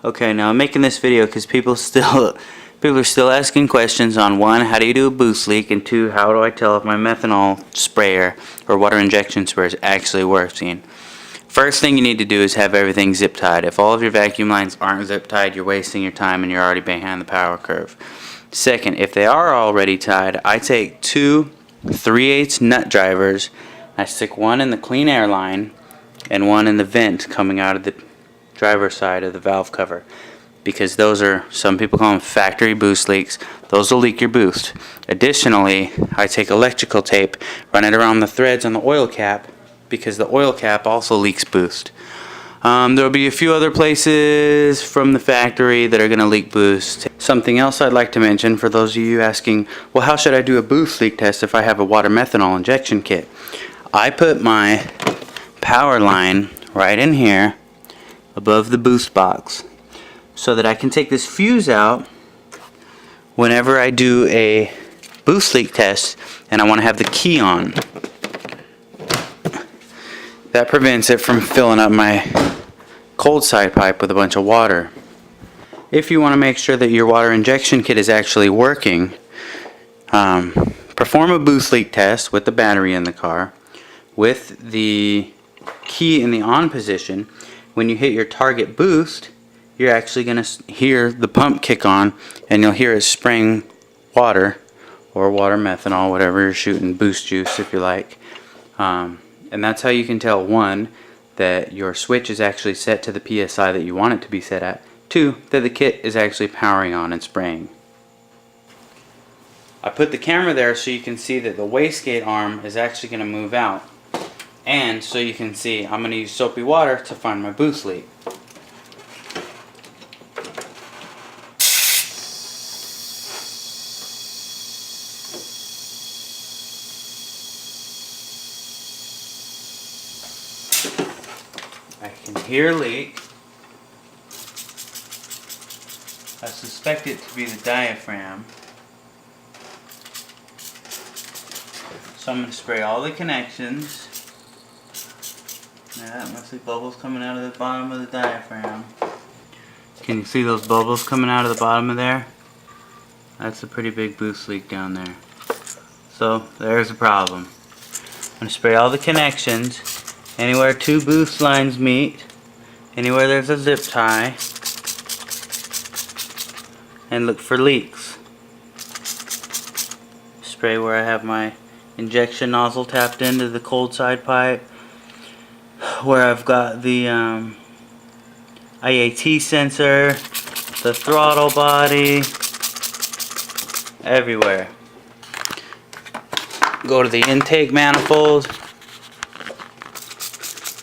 Okay, now I'm making this video because people are still asking questions on 1, how do you do a boost leak, and 2, how do I tell if my methanol sprayer or water injection sprayer is actually working. First thing you need to do is have everything zip tied. If all of your vacuum lines aren't zip tied, you're wasting your time and you're already behind the power curve. Second, if they are already tied, I take 2 3/8 nut drivers. I stick one in the clean air line and one in the vent coming out of the driver's side of the valve cover, because those are, some people call them factory boost leaks. Those will leak your boost. Additionally, I take electrical tape, run it around the threads on the oil cap, because the oil cap also leaks boost. There will be a few other places from the factory that are going to leak boost. Something else I'd like to mention for those of you asking, well, how should I do a boost leak test if I have a water methanol injection kit? I put my power line right in here above the boost box so that I can take this fuse out whenever I do a boost leak test and I want to have the key on. That prevents it from filling up my cold side pipe with a bunch of water. If you want to make sure that your water injection kit is actually working, perform a boost leak test with the battery in the car with the key in the on position. When you hit your target boost, you're actually going to hear the pump kick on and you'll hear it spraying water or water methanol, whatever you're shooting, boost juice if you like. And that's how you can tell, 1, that your switch is actually set to the PSI that you want it to be set at, 2, that the kit is actually powering on and spraying. I put the camera there so you can see that the wastegate arm is actually going to move out. And so you can see, I'm going to use soapy water to find my boost leak. I can hear a leak. I suspect it to be the diaphragm. So I'm going to spray all the connections. Yeah, that must be bubbles coming out of the bottom of the diaphragm. Can you see those bubbles coming out of the bottom of there? That's a pretty big boost leak down there. So there's a problem. I'm going to spray all the connections. Anywhere 2 boost lines meet, anywhere there's a zip tie, and look for leaks. Spray where I have my injection nozzle tapped into the cold side pipe, where I've got the IAT sensor, the throttle body, everywhere. Go to the intake manifold,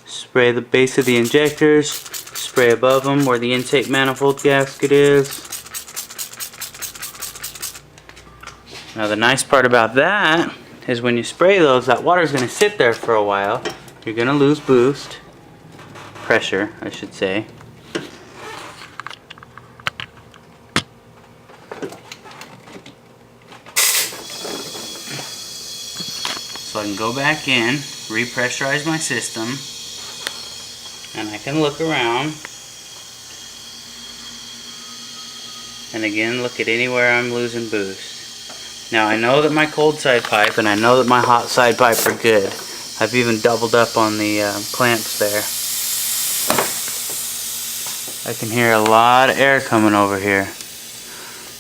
spray the base of the injectors, spray above them where the intake manifold gasket is. Now the nice part about that is when you spray those, that water is going to sit there for a while. You're going to lose boost, pressure I should say. So I can go back in, repressurize my system, and I can look around and again look at anywhere I'm losing boost. Now I know that my cold side pipe and I know that my hot side pipe are good. I've even doubled up on the clamps there. I can hear a lot of air coming over here.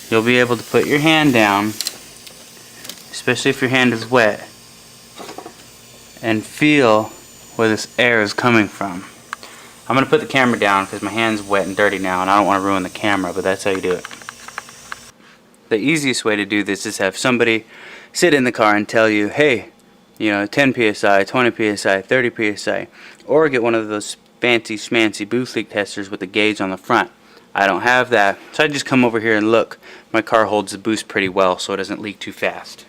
You'll be able to put your hand down, especially if your hand is wet, and feel where this air is coming from. I'm going to put the camera down because my hand's wet and dirty now and I don't want to ruin the camera, but that's how you do it. The easiest way to do this is have somebody sit in the car and tell you, hey, 10 psi, 20 psi, 30 psi, or get one of those fancy schmancy boost leak testers with the gauge on the front. I don't have that, so I just come over here and look. My car holds the boost pretty well so it doesn't leak too fast.